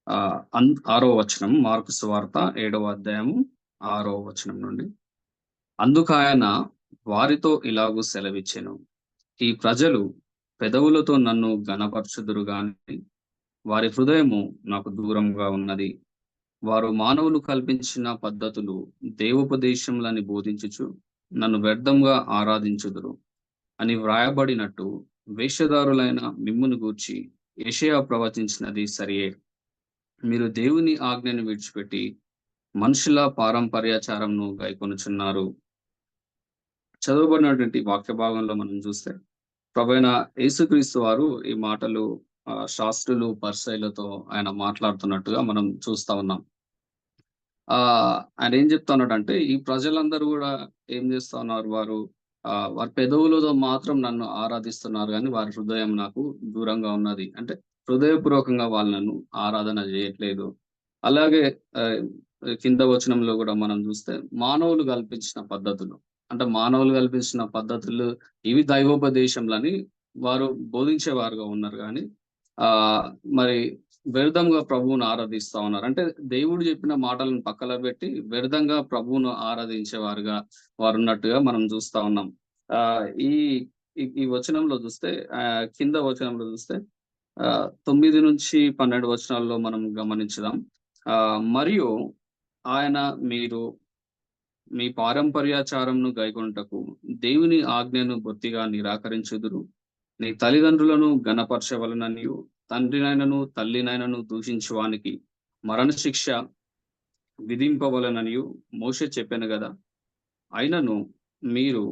ఆరో వచనం, మార్కు సువార్త 7వ అధ్యాయము 6వ వచనం నుండి. అందుకాయన వారితో ఇలాగు సెలవిచ్చెను, ఈ ప్రజలు పెదవులతో నన్ను ఘనపరచుదురు గాని వారి హృదయము నాకు దూరంగా ఉన్నది. వారు మానవులు కల్పించిన పద్ధతులు దేవోపదేశములని బోధించుచు నన్ను వ్యర్థంగా ఆరాధించుదురు అని వ్రాయబడినట్టు వేషధారులైన మిమ్మును గూర్చి యెషయా ప్రవచించినది సరియే. మీరు దేవుని ఆజ్ఞను విడిచిపెట్టి మనుషుల పారంపర్యాచారంను గైకొనుచున్నారు. చదవబడినటువంటి వాక్య భాగంలో మనం చూస్తే ప్రభువైన యేసుక్రీస్తు వారు ఈ మాటలు శాస్త్రులు, పరిసయ్యులతో ఆయన మాట్లాడుతున్నట్టుగా మనం చూస్తా ఉన్నాం. ఆయన ఏం చెప్తా ఉన్నాడంటే, ఈ ప్రజలందరూ గూడా ఏం చేస్తా ఉన్నారు, వారి పెదవులతో మాత్రం నన్ను ఆరాధిస్తున్నారు గానీ వారి హృదయం నాకు దూరంగా ఉన్నది. అంటే హృదయపూర్వకంగా వాళ్ళు నన్ను ఆరాధన చేయట్లేదు. అలాగే ఆహ్, కింద వచనంలో గూడా మనం చూస్తే మానవులు కల్పించిన పద్ధతులు, అంటే మానవులు కల్పించిన పద్ధతులు ఇవి దైవోపదేశంలని వారు బోధించేవారుగా ఉన్నారు గానీ ఆహ్, మరి వ్యర్థంగా ప్రభువును ఆరాధిస్తా ఉన్నారు. అంటే దేవుడు చెప్పిన మాటలను పక్కన పెట్టి వ్యర్థంగా ప్రభువును ఆరాధించేవారుగా వారున్నట్టుగా మనం చూస్తా ఉన్నాం. ఆహ్, ఈ ఈ ఈ వచనంలో చూస్తే కింద వచనంలో చూస్తే 9-12 వచనాల్లో మనం గమనించుదాం. మరియు ఆయన మీరు మీ పారంపర్యాచారంను గైకొనుటకు దేవుని ఆజ్ఞను బొత్తిగా నిరాకరించుదురు. నీ తల్లిదండ్రులను ఘనపరచవలెననియు తండ్రినైనను తల్లినైనను దూషించువానికి మరణశిక్ష విధింపవలెననియు మోషే చెప్పెను గదా! అయినను మీరు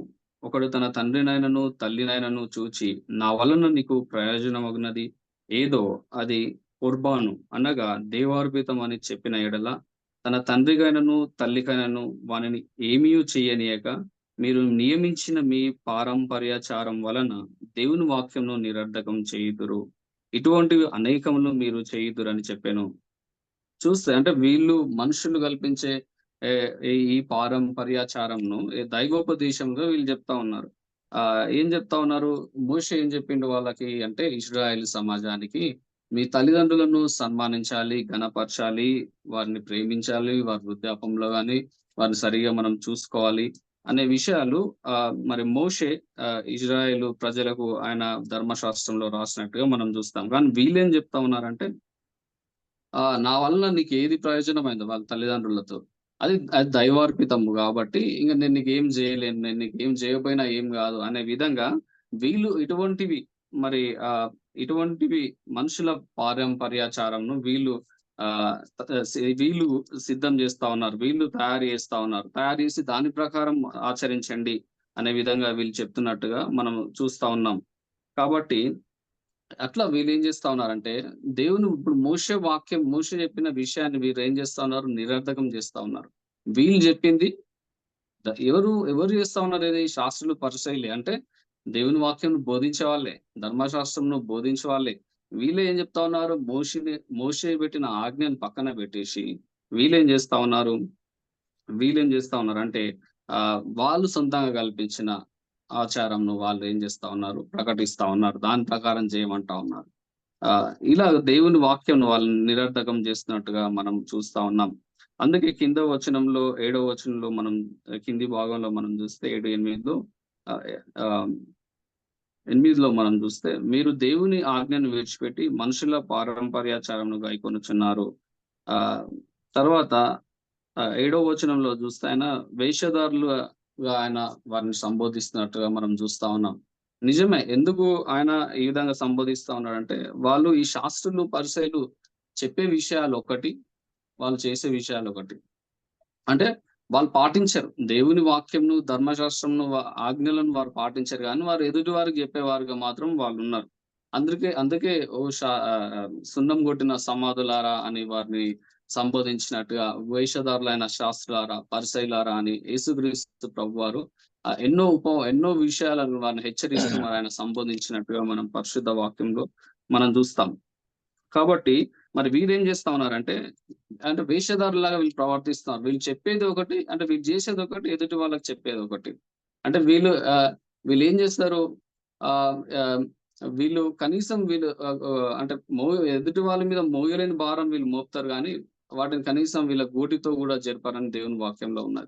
ఒకడు తన తండ్రినైనను తల్లినైనను చూచి నా వలన నీకు ప్రయోజనమగునది ఏదో అది కుర్బాను అనగా దేవార్పితం అని చెప్పిన ఎడల తన తండ్రికైనను తల్లికైనను వానిని ఏమీయూ చెయ్యనీయక మీరు నియమించిన మీ పారంపర్యాచారం వలన దేవుని వాక్యంను నిరర్ధకం చేయుదురు. ఇటువంటివి అనేకములు మీరు చేయుదురని చెప్పెను. చూస్తే అంటే వీళ్ళు మనుషులు కల్పించే ఈ పారంపర్యాచారంను దైవోపదేశంగా వీళ్ళు చెప్తా ఉన్నారు. ఏం చెప్తా ఉన్నారు? మోషే ఏం చెప్పిండు వాళ్ళకి అంటే ఇశ్రాయేల్ సమాజానికి, మీ తల్లిదండ్రులను సన్మానించాలి, ఘనపరచాలి, వారిని ప్రేమించాలి, వారి వృద్ధాపంలో గాని వారిని సరిగ్గా మనం చూసుకోవాలి అనే విషయాలు మరి మోషే ఇజ్రాయేలు ప్రజలకు ఆయన ధర్మశాస్త్రంలో రాసినట్టుగా మనం చూస్తాం. కానీ వీళ్ళేం చెప్తా ఉన్నారంటే నా వలన నీకేది ప్రయోజనమైందో వాళ్ళ తల్లిదండ్రులతో, అది దైవార్పితము గాబట్టి, ఇంక నేను నీకేం జేయలేను. నేను నీకేం జేయకపోయినా ఏం గాదు అనే విధంగా వీళ్ళు మరి ఇటువంటివి మనుషుల పారంపర్యాచారంను ఆహ్, వీళ్ళు సిద్ధం జేస్తా ఉన్నారు. వీళ్ళు తయారు జేస్తా ఉన్నారు. తయారు జేసి దాని ప్రకారం ఆచరించండి అనే విధంగా వీళ్ళు చెప్తున్నట్టుగా మనం చూస్తా ఉన్నాం. కాబట్టి అట్లా వీళ్ళేం జేస్తా ఉన్నారంటే, దేవుని ఇప్పుడు మోషే చెప్పిన విషయాన్ని వీరేం జేస్తా ఉన్నారు? నిరర్థకం జేస్తా ఉన్నారు. వీళ్ళు జెప్పింది ఎవరు జేస్తా ఉన్నారు ఇది? శాస్త్రులు, పరిసయ్యులే. అంటే దేవుని వాక్యంను బోధించే వాళ్ళే. ధర్మశాస్త్రంను బోధించే వాళ్ళే. వీళ్ళే ఏం జెప్తా ఉన్నారు? మోషే పెట్టిన ఆజ్ఞను పక్కన బెట్టేసి వీళ్ళేం జేస్తా ఉన్నారంటే వాళ్ళు సొంతంగా కల్పించిన ఆచారంను వాళ్ళేం జేస్తా ఉన్నారు? ప్రకటిస్తా ఉన్నారు. దాని ప్రకారం చేయమంటా ఉన్నారు. ఇలా దేవుని వాక్యంను వాళ్ళని నిరర్థకం చేస్తున్నట్టుగా మనం చూస్తా ఉన్నాం. అందుకే కింద వచనంలో 7వ వచనంలో మనం కింది భాగంలో మనం చూస్తే 7, 8లో ఆహ్, ఆహ్, 8లో మనం చూస్తే మీరు దేవుని ఆజ్ఞను విడిచిపెట్టి మనుషుల పారంపర్యాచారంను గైకొనుచున్నారు. ఆహ్, తర్వాత 7వ వచనంలో చూస్తే ఆయన వేషధారులుగా ఆయన వారిని సంబోధిస్తున్నట్టుగా మనం చూస్తా ఉన్నాం. నిజమే. ఎందుకు ఆయన ఈ విధంగా సంబోధిస్తా ఉన్నాడంటే, వాళ్ళు ఈ శాస్త్రులు, పరిసయ్యులు చెప్పే విషయాలొకటి, వాళ్ళు చేసే విషయాలొకటి. అంటే వాళ్ళు పాటించరు. దేవుని వాక్యంను, ధర్మశాస్త్రంను, ఆజ్ఞలను వారు పాటించరు గానీ, వారు ఎదుటి వారికి చెప్పేవారుగా మాత్రం వాళ్ళున్నారు. అందుకే సున్నం కొట్టిన సమాధులారా అని వారిని సంబోధించినట్టుగా, వేషధారులైన శాస్త్రులారా, పరిసయ్యులారా అని యేసుక్రీస్తు ప్రభువారు ఎన్నో విషయాలను వారిని హెచ్చరిస్తూ మరి ఆయన సంబోధించినట్టుగా మనం పరిశుద్ధ వాక్యంలో మనం చూస్తాం. కాబట్టి మరి వీరేం చేస్తా ఉన్నారంటే, అంటే వేషధారుల్లాగా వీళ్ళు ప్రవర్తిస్తున్నారు. వీళ్ళు చెప్పేది ఒకటి, అంటే వీళ్ళు చేసేదొకటి, ఎదుటి వాళ్ళకి చెప్పేదొకటి. అంటే వీళ్ళేం చేస్తారు? ఆహ్, ఆహ్, వీళ్ళు కనీసం వీళ్ళు అంటే ఎదుటి వాళ్ళ మీద మోయలేని భారం వీళ్ళు మోపుతారు గానీ, వాటిని కనీసం వీళ్ళ గూటితో గూడా జరపరని దేవుని వాక్యంలో ఉన్నది.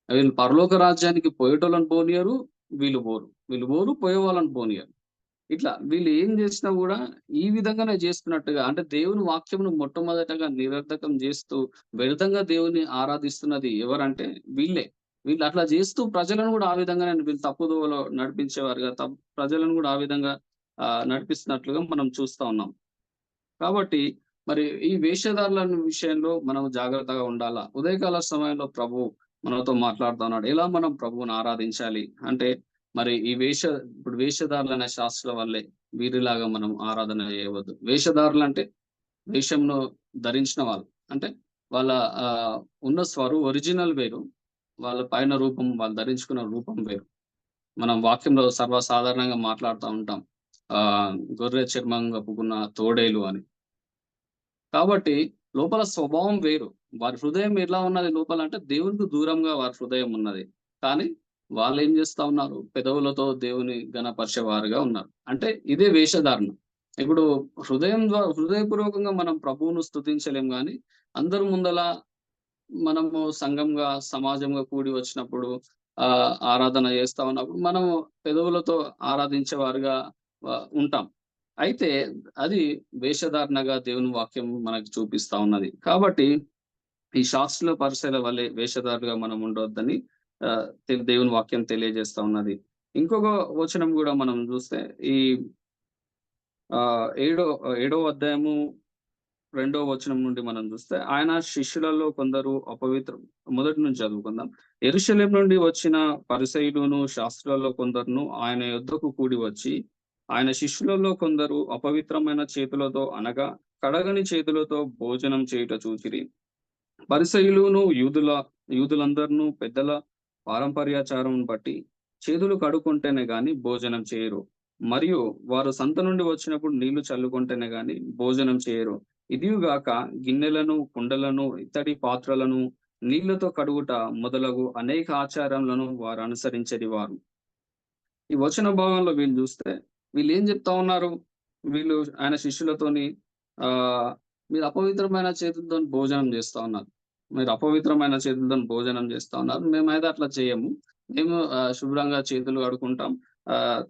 వీళ్ళు పరలోక రాజ్యానికి పోయేటోళ్ళని పోనీయరు, వీళ్ళు పోరు. వీళ్ళు పోరు, పోయేవాళ్ళని పోనీయరు. ఇట్లా వీళ్ళు ఏం జేసినా గూడా ఈ విధంగానే జేస్తున్నట్టుగా అంటే దేవుని వాక్యమును మొట్టమొదటగా నిరర్థకం జేస్తూ, వ్యర్థంగా దేవుని ఆరాధిస్తున్నది ఎవరంటే వీళ్ళే. వీళ్ళు అట్లా జేస్తూ ప్రజలను గూడా ఆ విధంగానే వీళ్ళు తప్పుదోవలో నడిపించేవారుగా ప్రజలను గూడా ఆ విధంగా నడిపిస్తున్నట్లుగా మనం చూస్తా ఉన్నాం. కాబట్టి మరి ఈ వేషధారుల విషయంలో మనం జాగ్రత్తగా ఉండాలా. ఉదయకాల సమయంలో ప్రభువు మనతో మాట్లాడుతా ఉన్నాడు. ఎలా మనం ప్రభువుని ఆరాధించాలి అంటే మరి ఇప్పుడు వేషధారులనే శాస్త్రుల వల్లే వీరిలాగా మనం ఆరాధన చేయవద్దు. వేషధారులంటే వేషంను ధరించిన వాళ్ళు. అంటే వాళ్ళ ఉన్న ఒరిజినల్ వేరు. వాళ్ళ పైన రూపం వాళ్ళు ధరించుకున్న రూపం వేరు. మనం వాక్యంలో సర్వసాధారణంగా మాట్లాడుతా ఉంటాం. గొర్రె చర్మం కప్పుకున్న తోడేలు అని. కాబట్టి లోపల స్వభావం వేరు. వారి హృదయం ఎలా ఉన్నది లోపలంటే దేవునికి దూరంగా వారి హృదయం ఉన్నది. కానీ వాళ్ళేం జేస్తా ఉన్నారు? పెదవులతో దేవుని ఘనపరిచేవారుగా ఉన్నారు. అంటే ఇదే వేషధారణ. ఇప్పుడు హృదయపూర్వకంగా మనం ప్రభువును స్తుతించలేం గానీ, అందరి ముందల మనము సంఘంగా, సమాజంగా కూడి వచ్చినప్పుడు ఆరాధన చేస్తా ఉన్నప్పుడు మనము పెదవులతో ఆరాధించేవారుగా ఉంటాం. అయితే అది వేషధారణగా దేవుని వాక్యం మనకు చూపిస్తా ఉన్నది. కాబట్టి ఈ శాస్త్రుల పరిచయాల వలె వేషధారులుగా మనం ఉండొద్దని దేవుని వాక్యం తెలియజేస్తా ఉన్నది. ఇంకొక వచనం గూడా మనం జూస్తే ఈ ఏడో ఏడో అధ్యాయము రెండో వచనం నుండి మనం చూస్తే, ఆయన శిష్యులలో కొందరు మొదటి నుంచి చదువుకుందాం. యెరూషలేము నుండి వచ్చిన పరిసయ్యులును, శాస్త్రులలో కొందరును ఆయన యొద్దకు కూడి వచ్చి, ఆయన శిష్యులలో కొందరు అపవిత్రమైన చేతులతో అనగా కడగని చేతులతో భోజనం చేయుట చూచిరి. పరిసయ్యులును యూదులందరును పెద్దల పారంపర్యాచారం బట్టి చేతులు కడుక్కుంటేనే గాని భోజనం చేయరు. మరియు వారు సంత నుండి వచ్చినప్పుడు నీళ్లు చల్లుకుంటేనే గాని భోజనం చేయరు. ఇదియుగాక గిన్నెలను, కుండలను, ఇత్తడి పాత్రలను నీళ్లతో కడుగుట మొదలగు అనేక ఆచారములను వారు అనుసరించేది వారు. ఈ వచన భాగంలో వీళ్ళు చూస్తే వీళ్ళేం చెప్తా ఉన్నారు? వీళ్ళు ఆయన శిష్యులతోని మీరు అపవిత్రమైన చేతులతోని భోజనం చేస్తా ఉన్నారు. మీరు అపవిత్రమైన చేతులతోని భోజనం చేస్తా ఉన్నారు. మేమైతే అట్లా చేయము. మేము శుభ్రంగా చేతులు కడుక్కుంటాం.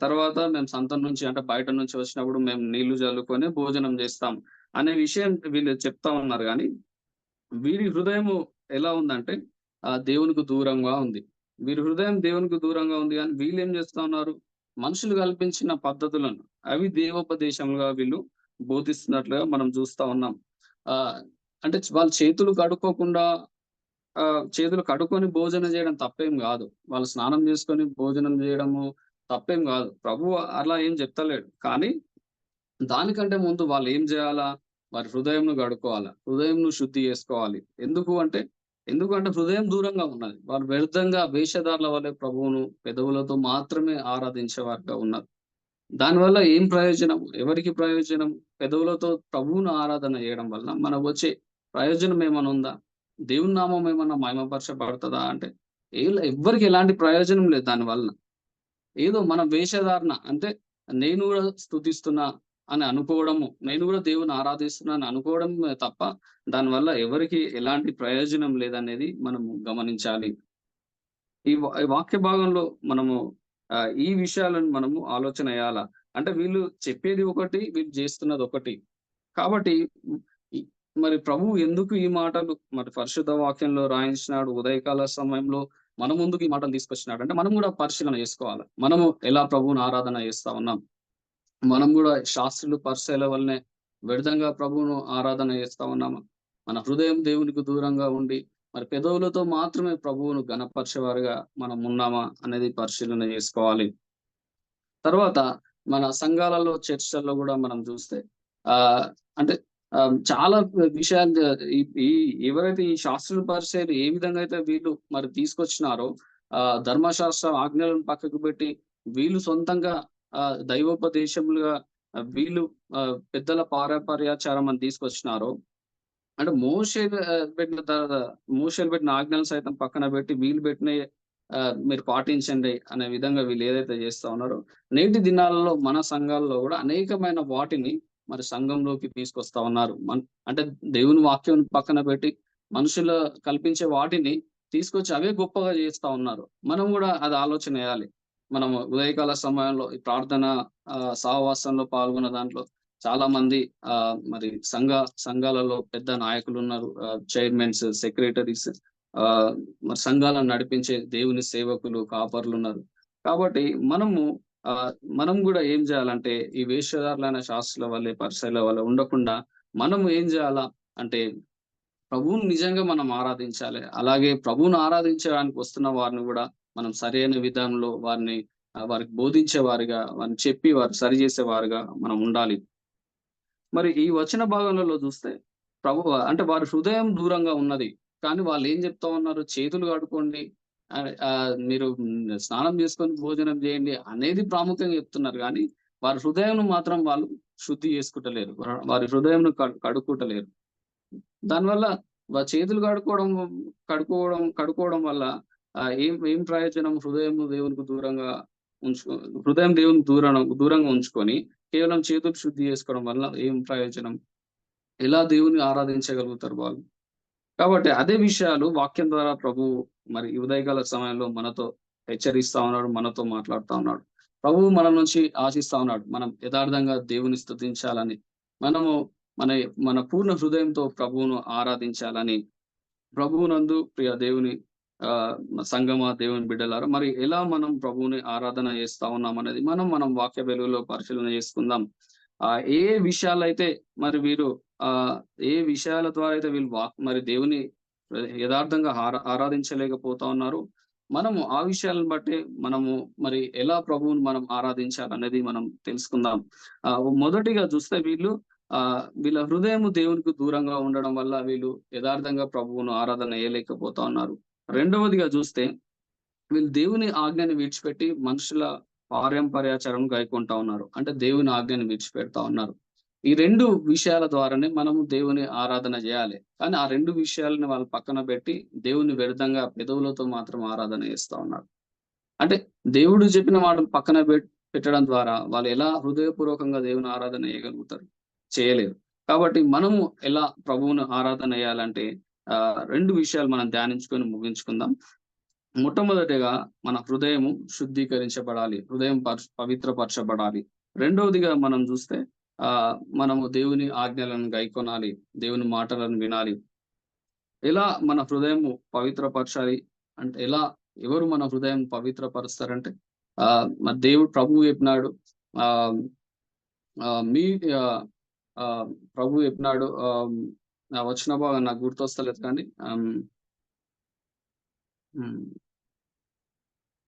తర్వాత మేము సంతం నుంచి అంటే బయట నుంచి వచ్చినప్పుడు మేము నీళ్లు చల్లుకొని భోజనం చేస్తాం అనే విషయం వీళ్ళు చెప్తా ఉన్నారు గానీ, వీరి హృదయము ఎలా ఉందంటే దేవునికి దూరంగా ఉంది. వీరి హృదయం దేవునికి దూరంగా ఉంది గానీ, వీళ్ళేం చేస్తా ఉన్నారు? మనుషులు కల్పించిన పద్ధతులను అవి దేవోపదేశంగా వీళ్ళు బోధిస్తున్నట్లుగా మనం చూస్తా ఉన్నాం. అంటే వాళ్ళు చేతులు కడుక్కోకుండా చేతులు కడుక్కొని భోజనం చేయడం తప్పేం గాదు. వాళ్ళు స్నానం చేసుకొని భోజనం చేయడము తప్పేం గాదు. ప్రభువు అలా ఏం చెప్తలేడు. కానీ దానికంటే ముందు వాళ్ళేం జేయాలా? వారి హృదయంను గడుక్కోవాల. హృదయంను శుద్ధి చేసుకోవాలి. ఎందుకంటే హృదయం దూరంగా ఉన్నది. వాళ్ళు వ్యర్థంగా వేషధారుల వలె ప్రభువును పెదవులతో మాత్రమే ఆరాధించేవారుగా ఉన్నారు. దానివల్ల ఏం ప్రయోజనం? ఎవరికి ప్రయోజనం? పెదవులతో ప్రభువును ఆరాధన చేయడం వలన మనకొచ్చే ప్రయోజనం ఏమన్నా ఉందా? దేవుని నామం ఏమన్నా మహిమపరచబడతదా అంటే ఎవ్వరికి ఎలాంటి ప్రయోజనం లేదు దాని వలన. ఏదో మన వేషధారణ అంటే నేను గూడా స్తుతిస్తున్నా అని అనుకోవడము, నేను గూడా దేవుని ఆరాధిస్తున్నా అని అనుకోవడం తప్ప దానివల్ల ఎవరికీ ఎలాంటి ప్రయోజనం లేదనేది మనము గమనించాలి. ఈ వాక్య భాగంలో మనము ఈ విషయాలను మనము ఆలోచన ఎయ్యాల. అంటే వీళ్ళు చెప్పేది ఒకటి, వీళ్ళు జేస్తున్నది ఒకటి. కాబట్టి ఇ మరి ప్రభువు ఎందుకు ఈ మాటలు మరి పరిశుద్ధ వాక్యంలో రాయించినాడు ఉదయకాల సమయంలో మన ముందుకు ఈ మాటలు తీసుకొచ్చినాడు అంటే మనం గూడా పరిశీలన చేసుకోవాలి. మనము ఎలా ప్రభువుని ఆరాధన చేస్తా ఉన్నాం? మనం గూడా శాస్త్రులు పరిసయ్యుల వల్లనే వ్యర్థంగా ప్రభువును ఆరాధన చేస్తా ఉన్నామా? మన హృదయం దేవునికి దూరంగా ఉండి మరి పెదవులతో మాత్రమే ప్రభువును ఘనపరిచేవారుగా మనం ఉన్నామా అనేది పరిశీలన చేసుకోవాలి. తర్వాత మన సంఘాలలో, చర్చ్‌లలో గూడా మనం చూస్తే అంటే చాలా విషయాలు ఈ ఈ ఎవరైతే ఈ శాస్త్రుల పరిచయాలు ఏ విధంగా అయితే వీళ్ళు మరి తీసుకొచ్చినారో ధర్మశాస్త్ర ఆజ్ఞలను పక్కకు పెట్టి వీళ్ళు సొంతంగా దైవోపదేశములుగా వీళ్ళు పెద్దల పారంపర్యాచారం అని తీసుకొచ్చినారో అంటే మోషేలు పెట్టిన ఆజ్ఞలను సైతం పక్కన పెట్టి వీళ్ళు పెట్టినయి మీరు పాటించండి అనే విధంగా వీళ్ళు ఏదైతే చేస్తా ఉన్నారో, నేటి దినాలలో మన సంఘాల్లో గూడా అనేకమైన వాటిని మరి సంఘంలోకి తీసుకొస్తా ఉన్నారు. అంటే దేవుని వాక్యం పక్కన పెట్టి మనుషులు కల్పించే వాటిని తీసుకొచ్చి అవే గొప్పగా చేస్తా ఉన్నారు. మనం గూడా అది ఆలోచనేయాలి. మనము ఉదయకాల సమయంలో ఈ ప్రార్థన సహవాసంలో పాల్గొన్న దాంట్లో చాలా మంది మరి సంఘాలలో పెద్ద నాయకులున్నారు. చైర్మన్స్, సెక్రటరీస్, మరి సంఘాలను నడిపించే దేవుని సేవకులు, కాపరులున్నారు. కాబట్టి మనం గూడా ఏం జేయాలంటే, ఈ వేషధారులైన శాస్త్రుల వల్లే, పరిసయ్యుల వల్లే ఉండకుండా, మనం ఏం జేయాలా అంటే, ప్రభువుని నిజంగా మనం ఆరాధించాలి. అలాగే ప్రభువుని ఆరాధించడానికి వస్తున్న వారిని గూడా మనం సరైన విధానంలో వారికి బోధించేవారిగా, వారిని చెప్పి వారికి సరిజేసేవారుగా మనం ఉండాలి. మరి ఈ వచన భాగాలలో చూస్తే అంటే వారి హృదయం దూరంగా ఉన్నది. కానీ వాళ్ళేం జెప్తా ఉన్నారు? చేతులు కడుక్కోండి. మీరు స్నానం చేసుకొని భోజనం జేయండి అనేది ప్రాముఖ్యంగా చెప్తున్నారు గానీ, వారి హృదయంను మాత్రం వాళ్ళు శుద్ధి చేసుకుంటలేరు. వారి హృదయంను కడుక్కుంటలేరు. దానివల్ల చేతులు కడుక్కోవడం వల్ల ఏం ఏం ప్రయోజనం? హృదయం దేవునికి దూరంగా ఉంచుకొని కేవలం చేతులు శుద్ధి చేసుకోవడం వల్ల ఏం ప్రయోజనం? ఎలా దేవుని ఆరాధించగలుగుతారు వాళ్ళు? కాబట్టి అదే విషయాలు వాక్యం ద్వారా ప్రభువు మరి ఈ ఉదయకాల సమయంలో మనతో హెచ్చరిస్తా ఉన్నాడు. మనతో మాట్లాడుతా ఉన్నాడు. ప్రభువు మన నుంచి ఆశిస్తా ఉన్నాడు. మనం యథార్థంగా దేవుని స్తుతించాలని, మనము మన మన పూర్ణ హృదయంతో ప్రభువును ఆరాధించాలని, ప్రభువునందు ప్రియ దేవుని సంగమా, దేవుని బిడ్డలారా, మరి ఎలా మనం ప్రభువుని ఆరాధన చేస్తా ఉన్నామనేది మనం వాక్య వెలుగులో పరిశీలన చేసుకుందాం. ఏ విషయాలైతే మరి వీరు ఏ విషయాల ద్వారా అయితే వీళ్ళు మరి దేవుని యథార్థంగా ఆరాధించలేకపోతా ఉన్నారు. మనము ఆ విషయాలను బట్టి మనము మరి ఎలా ప్రభువుని మనం ఆరాధించాలనేది మనం తెలుసుకుందాం. మొదటిగా చూస్తే వీళ్ళ హృదయము దేవునికి దూరంగా ఉండడం వల్ల వీళ్ళు యథార్థంగా ప్రభువును ఆరాధన చేయలేకపోతా ఉన్నారు. రెండవదిగా చూస్తే వీళ్ళు దేవుని ఆజ్ఞని విడిచిపెట్టి మనుషుల పారంపర్యాచారం గైకుంటా ఉన్నారు. అంటే దేవుని ఆజ్ఞని విడిచిపెడతా ఉన్నారు. ఈ 2 విషయాల ద్వారానే మనము దేవుని ఆరాధన జేయాలి. కానీ ఆ 2 విషయాలని వాళ్ళు పక్కన బెట్టి దేవుని వ్యర్థంగా పెదవులతో మాత్రం ఆరాధన చేస్తా ఉన్నారు. అంటే దేవుడు చెప్పిన మాటలు పక్కన పెట్టడం ద్వారా వాళ్ళు ఎలా హృదయపూర్వకంగా దేవుని ఆరాధన చేయగలుగుతారు? చేయలేరు. కాబట్టి మనము ఎలా ప్రభువును ఆరాధన చేయాలంటే 2 విషయాలు మనం ధ్యానించుకొని ముగించుకుందాం. మొట్టమొదటిగా మన హృదయము శుద్ధీకరించబడాలి. హృదయం పవిత్రపరచబడాలి. రెండవదిగా మనం చూస్తే మనము దేవుని ఆజ్ఞలను గైకొనాలి. దేవుని మాటలను వినాలి. ఎలా మన హృదయము పవిత్రపరచాలి అంటే ఎవరు మన హృదయం పవిత్రపరుస్తారంటే మరి ప్రభువు చెప్పినాడు. ఆహ్, ఆహ్, మీ ఆహ్, ఆహ్, ప్రభువు చెప్పినాడు. ఆ వచన భాగం నాకు గుర్తొస్తలేదు కానీ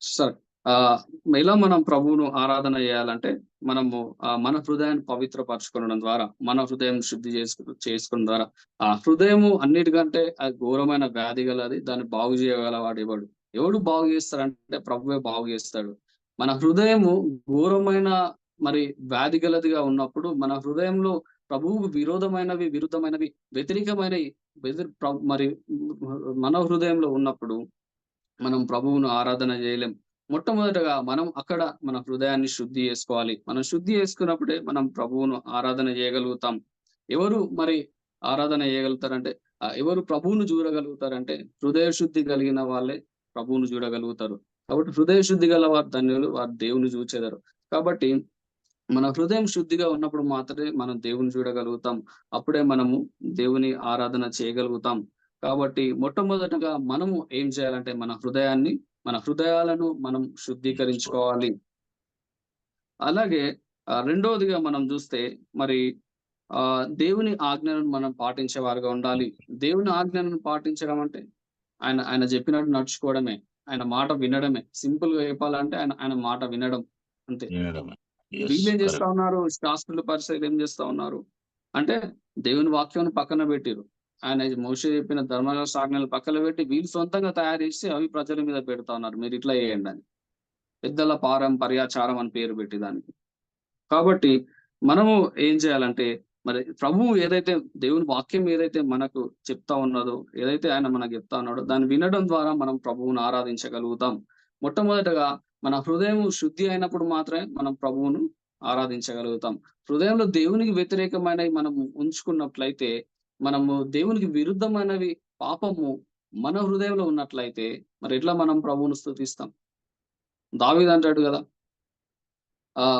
సరే. ఎలా మనం ప్రభువును ఆరాధన చేయాలంటే, మనము మన హృదయాన్ని పవిత్రపరచుకొనడం ద్వారా, మన హృదయం శుద్ధి చేసుకోవడం ద్వారా, ఆ హృదయము అన్నిటికంటే ఘోరమైన వ్యాధి గలది. దాన్ని బాగు చేయగలవాడు ఎవడు? ఎవడు బాగు చేస్తాడంటే ప్రభువే బాగు చేస్తాడు. మన హృదయము ఘోరమైన మరి వ్యాధి గలదిగా ఉన్నప్పుడు, మన హృదయంలో ప్రభువుకు విరుద్ధమైనవి, వ్యతిరేకమైనవి మరి మన హృదయంలో ఉన్నప్పుడు మనం ప్రభువును ఆరాధన చేయలేం. మొట్టమొదటగా మనం అక్కడ మన హృదయాన్ని శుద్ధి చేసుకోవాలి. మనం శుద్ధి చేసుకున్నప్పుడే మనం ప్రభువును ఆరాధన చేయగలుగుతాం. ఎవరు మరి ఆరాధన చేయగలుగుతారంటే ఎవరు ప్రభువును చూడగలుగుతారంటే హృదయ శుద్ధి కలిగిన వాళ్ళే ప్రభువును చూడగలుగుతారు. కాబట్టి హృదయ శుద్ధి గల వారు ధన్యులు, వారు దేవుని చూచెదరు. కాబట్టి మన హృదయం శుద్ధిగా ఉన్నప్పుడు మాత్రమే మనం దేవుని చూడగలుగుతాం. అప్పుడే మనము దేవుని ఆరాధన చేయగలుగుతాం. కాబట్టి మొట్టమొదటగా మనము ఏం చేయాలంటే మన హృదయాలను మనం శుద్ధీకరించుకోవాలి. అలాగే రెండవదిగా మనం చూస్తే మరి దేవుని ఆజ్ఞలను మనం పాటించేవారుగా ఉండాలి. దేవుని ఆజ్ఞలను పాటించడం అంటే ఆయన చెప్పినట్టు నడుచుకోవడమే. ఆయన మాట వినడమే. సింపుల్‌గా చెప్పాలంటే ఆయన మాట వినడం అంతే. వీళ్ళేం చేస్తా ఉన్నారు? శాస్త్రులు, పరిసయ్యులు ఏం చేస్తా ఉన్నారు? అంటే దేవుని వాక్యాన్ని పక్కన పెట్టిర్రు. ఆయన మోషే చెప్పిన ధర్మశాస్త్ర ఆజ్ఞలు పక్కన పెట్టి వీళ్ళు సొంతంగా తయారు చేసి అవి ప్రజల మీద పెడతా ఉన్నారు. మీరు ఇట్లా చేయండి అని. పెద్దల పారంపర్యాచారం అని పేరు పెట్టి దానికి. కాబట్టి మనము ఏం చేయాలంటే మరి ప్రభువు ఏదైతే దేవుని వాక్యం ఏదైతే మనకు చెప్తా ఉన్నదో, ఏదైతే ఆయన మనకు చెప్తా ఉన్నాడో దాన్ని వినడం ద్వారా మనం ప్రభువును ఆరాధించగలుగుతాం. మొట్టమొదటగా మన హృదయం శుద్ధి అయినప్పుడు మాత్రమే మనం ప్రభువును ఆరాధించగలుగుతాం. హృదయంలో దేవునికి వ్యతిరేకమైనవి మనము ఉంచుకున్నట్లయితే, మనము దేవునికి విరుద్ధమైనవి పాపము మన హృదయంలో ఉన్నట్లయితే మరి ఎట్లా మనం ప్రభువును స్తుతిస్తాం? దావీదు అంటాడు గదా!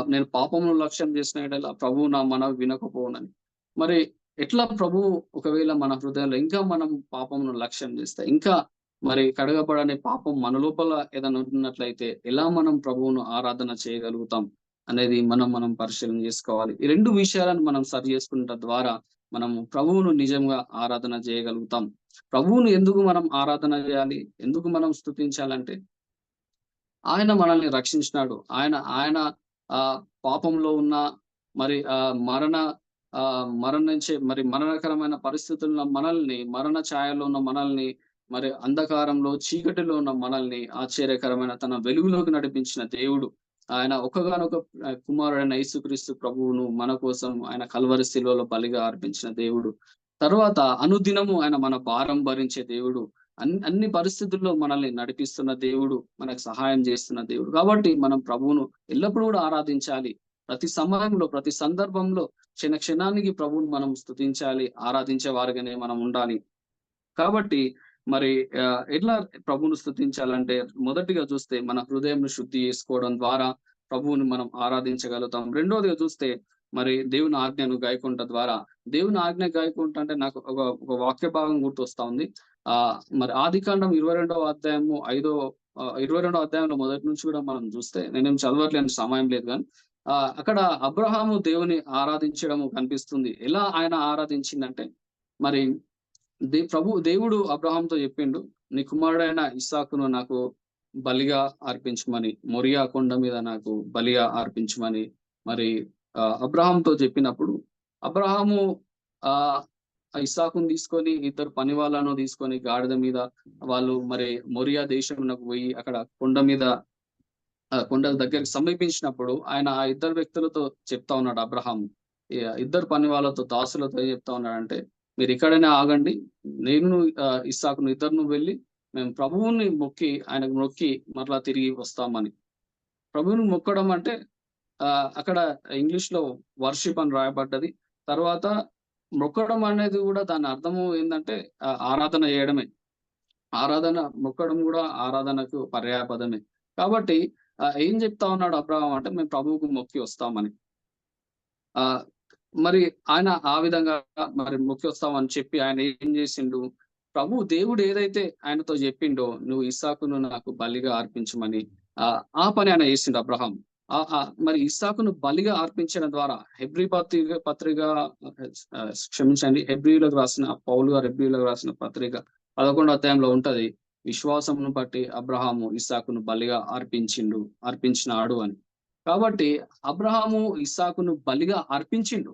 నేను పాపమును లక్ష్యం చేసిన యెడల ప్రభువు నా మనవి వినకపోవునని. మరి ఎట్లా ప్రభువు ఒకవేళ మన హృదయంలో ఇంకా మనం పాపమును లక్ష్యం చేస్తే, ఇంకా మరి కడగబడని పాపం మన లోపల ఏదైనా ఉంటున్నట్లయితే, ఎలా మనం ప్రభువును ఆరాధన చేయగలుగుతాం అనేది మనం పరిశీలన చేసుకోవాలి. ఈ 2 విషయాలను మనం సరి చేసుకునుట ద్వారా మనము ప్రభువును నిజంగా ఆరాధన చేయగలుగుతాం. ప్రభువును ఎందుకు మనం ఆరాధన చేయాలి? ఎందుకు మనం స్తుతించాలంటే ఆయన మనల్ని రక్షించినాడు. ఆయన ఆయన పాపంలో ఉన్న మరి మరణించే మరి మరణకరమైన పరిస్థితుల్లో మనల్ని, మరణ ఛాయలో ఉన్న మనల్ని, మరి అంధకారంలో, చీకటిలో ఉన్న మనల్ని ఆశ్చర్యకరమైన తన వెలుగులోకి నడిపించిన దేవుడు. ఆయన ఒక్కగానొక కుమారుడైన యేసుక్రీస్తు ప్రభువును మన కోసం ఆయన కల్వరి శిలువలో బలిగా అర్పించిన దేవుడు. తరువాత అనుదినము ఆయన మన భారం భరించే దేవుడు. అన్ని పరిస్థితుల్లో మనల్ని నడిపిస్తున్న దేవుడు, మనకు సహాయం చేస్తున్న దేవుడు. కాబట్టి మనం ప్రభువును ఎల్లప్పుడూ కూడా ఆరాధించాలి. ప్రతి సమయంలో, ప్రతి సందర్భంలో, క్షణానికి ప్రభువును మనం స్తుతించాలి. ఆరాధించే వారిగానే మనం ఉండాలి. కాబట్టి మరి ఎట్లా ప్రభువును స్తుతించాలంటే, మొదటిగా చూస్తే మన హృదయంను శుద్ధి చేసుకోవడం ద్వారా ప్రభువుని మనం ఆరాధించగలుగుతాం. రెండోదిగా చూస్తే మరి దేవుని ఆజ్ఞను గైకొనుట ద్వారా, దేవుని ఆజ్ఞ గైకొనుట అంటే నాకు ఒక వాక్య భాగం గుర్తొస్తా ఉంది. మరి ఆదికాండం 22వ అధ్యాయము 22వ అధ్యాయంలో మొదటి నుంచి కూడా మనం చూస్తే, నేనేం చదవట్లేను సమయం లేదు గానీ, అక్కడ అబ్రహాము దేవుని ఆరాధించడము కనిపిస్తుంది. ఎలా ఆయన ఆరాధించిందంటే, మరి దేవుడు అబ్రహాముతో చెప్పిండు, నీ కుమారుడైన ఇస్సాకును నాకు బలిగా అర్పించమని, మొరియా కొండ మీద నాకు బలిగా అర్పించమని మరి అబ్రహాముతో చెప్పినప్పుడు, అబ్రహాము ఆహ్, ఇస్సాకును తీసుకొని, ఇద్దరు పని వాళ్ళను తీసుకొని గాడిద మీద వాళ్ళు మరి మొరియా దేశమునకు పోయి అక్కడ కొండ మీద కొండ దగ్గరికి సమీపించినప్పుడు ఆయన ఆ ఇద్దరు వ్యక్తులతో చెప్తా ఉన్నాడు అబ్రహాము. ఇద్దరు పని వాళ్ళతో, దాసులతో ఏం చెప్తా ఉన్నాడంటే, మీరు ఇక్కడనే ఆగండి. నేను ఇస్సాకును ఇద్దరును వెళ్లి మేము ప్రభువుని మొక్కి, ఆయనకు మొక్కి మరలా తిరిగి వస్తామని. ప్రభువుని మొక్కడం అంటే అక్కడ ఇంగ్లీష్‌లో వర్షిప్ అని రాయబడ్డది. తర్వాత మొక్కడం అనేది కూడా దాని అర్థము ఏందంటే ఆరాధన చేయడమే. మొక్కడం కూడా ఆరాధనకు పర్యాయపదమే. కాబట్టి ఏం చెప్తా ఉన్నాడు అబ్రాహాం అంటే, మేము ప్రభువుకు మొక్కి వస్తామని. ఆహ్, మరి ఆయన ఆ విధంగా మరి మొక్కి వస్తామని చెప్పి ఆయన ఏం చేసిండు, దేవుడు ఏదైతే ఆయనతో చెప్పిండో, నువ్వు ఇస్సాకును నాకు బలిగా అర్పించమని, ఆ పని ఆయన చేసిండు అబ్రహాం. మరి ఇస్సాకును బలిగా అర్పించడం ద్వారా హెబ్రీ పత్రిక క్షమించండి, పౌలు గారు హెబ్రీయులకు రాసిన పత్రిక 11వ అధ్యాయంలో ఉంటది. విశ్వాసమును బట్టి అబ్రహాము ఇస్సాకును బలిగా అర్పించినాడు అని. కాబట్టి అబ్రహాము ఇస్సాకును బలిగా అర్పించిండు.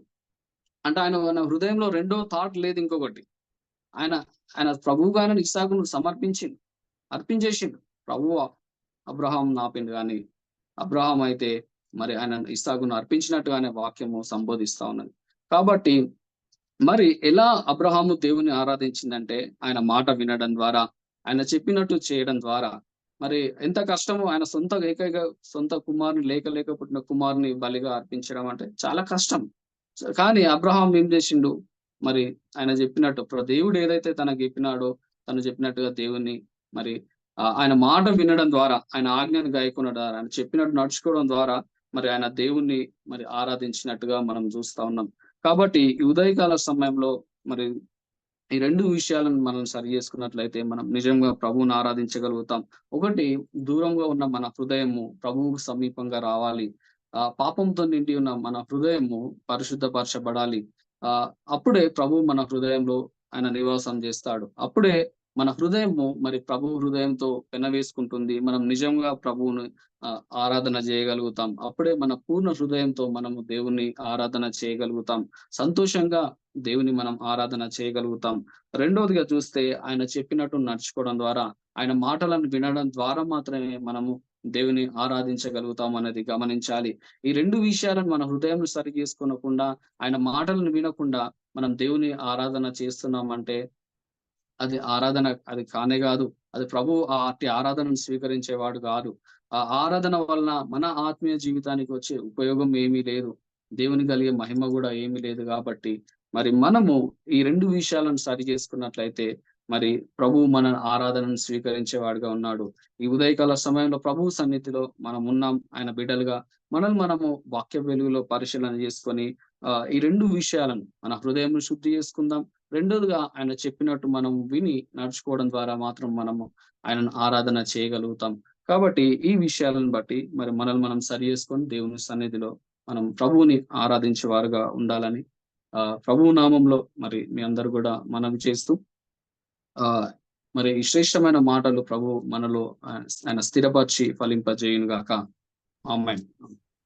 అంటే ఆయన హృదయంలో రెండో థాట్ లేదు ఇంకొకటి. ఆయన ఆయన ప్రభువుగా ఆయనను ఇస్సాకును అర్పించేసిండు. ప్రభువా అబ్రహాం నాపిండు గాని, అబ్రహాం అయితే మరి ఆయన ఇస్సాకును అర్పించినట్టుగానే వాక్యము సంబోధిస్తా ఉన్నది. కాబట్టి మరి ఎలా అబ్రహాము దేవుని ఆరాధించిందంటే, ఆయన మాట వినడం ద్వారా, ఆయన చెప్పినట్టు చేయడం ద్వారా. మరి ఎంత కష్టమో, ఆయన సొంత కుమారుని లేక పుట్టిన కుమారుని బలిగా అర్పించడం అంటే చాలా కష్టం. కానీ అబ్రహాం ఏం చేసిండు, మరి ఆయన చెప్పినట్టు దేవుడు ఏదైతే తనకు చెప్పినాడో, తను చెప్పినట్టుగా దేవుణ్ణి మరి ఆయన మాట వినడం ద్వారా, ఆయన ఆజ్ఞను గైకొనడం ద్వారా, ఆయన చెప్పినట్టు నడుచుకోవడం ద్వారా మరి ఆయన దేవుణ్ణి మరి ఆరాధించినట్టుగా మనం చూస్తా ఉన్నాం. కాబట్టి ఈ ఉదయకాల సమయంలో మరి ఈ 2 విషయాలను మనం సరి చేసుకున్నట్లయితే మనం నిజంగా ప్రభువుని ఆరాధించగలుగుతాం. ఒకటి, దూరంగా ఉన్న మన హృదయము ప్రభువుకు సమీపంగా రావాలి. పాపంతో నిండి ఉన్న మన హృదయము పరిశుద్ధపరచబడాలి. అప్పుడే ప్రభువు మన హృదయంలో ఆయన నివాసం చేస్తాడు. అప్పుడే మన హృదయము మరి ప్రభు హృదయంతో పెనవేసుకుంటుంది. మనం నిజంగా ప్రభువును ఆరాధన చేయగలుగుతాం. అప్పుడే మన పూర్ణ హృదయంతో మనము దేవుని ఆరాధన చేయగలుగుతాం. సంతోషంగా దేవుని మనం ఆరాధన చేయగలుగుతాం. రెండోదిగా చూస్తే ఆయన చెప్పినట్టు నడుచుకోవడం ద్వారా, ఆయన మాటలను వినడం ద్వారా మాత్రమే మనము దేవుని ఆరాధించగలుగుతాం అనేది గమనించాలి. ఈ 2 విషయాలను మన హృదయంలో సరి చేసుకోనకుండా, ఆయన మాటలను వినకుండా మనం దేవుని ఆరాధన చేస్తున్నామంటే అది ఆరాధన అది కానే గాదు. అది ప్రభువు అట్టి ఆరాధనను స్వీకరించేవాడు గాదు. ఆ ఆరాధన వలన మన ఆత్మీయ జీవితానికి వచ్చే ఉపయోగం ఏమీ లేదు. దేవునికి కలిగే మహిమ గూడా ఏమీ లేదు గాబట్టి, మరి మనము ఈ 2 విషయాలను సరి చేసుకున్నట్లయితే, మరి ప్రభువు మన ఆరాధనను స్వీకరించేవాడుగా ఉన్నాడు. ఈ ఉదయకాల సమయంలో ప్రభువు సన్నిధిలో మనమున్నాం. ఆయన బిడ్డలుగా మనల్ని మనము వాక్య వెలుగులో పరిశీలన చేసుకొని, ఈ 2 విషయాలను మన హృదయంను శుద్ధి చేసుకుందాం. రెండోదిగా ఆయన చెప్పినట్టు మనం విని నడుచుకోవడం ద్వారా మాత్రం మనము ఆయనను ఆరాధన చేయగలుగుతాం. కాబట్టి ఈ విషయాలను బట్టి మరి మనల్ని మనం సరి చేసుకొని దేవుని సన్నిధిలో మనం ప్రభువుని ఆరాధించే వారుగా ఉండాలని ప్రభువు నామంలో మరి మీ అందరూ గూడా మనవి చేస్తూ ఆహ్, మరి ఈ శ్రేష్టమైన మాటలు ప్రభువు మనలో ఆయన స్థిరపరిచి ఫలింపజేయును గాక. ఆమేన్.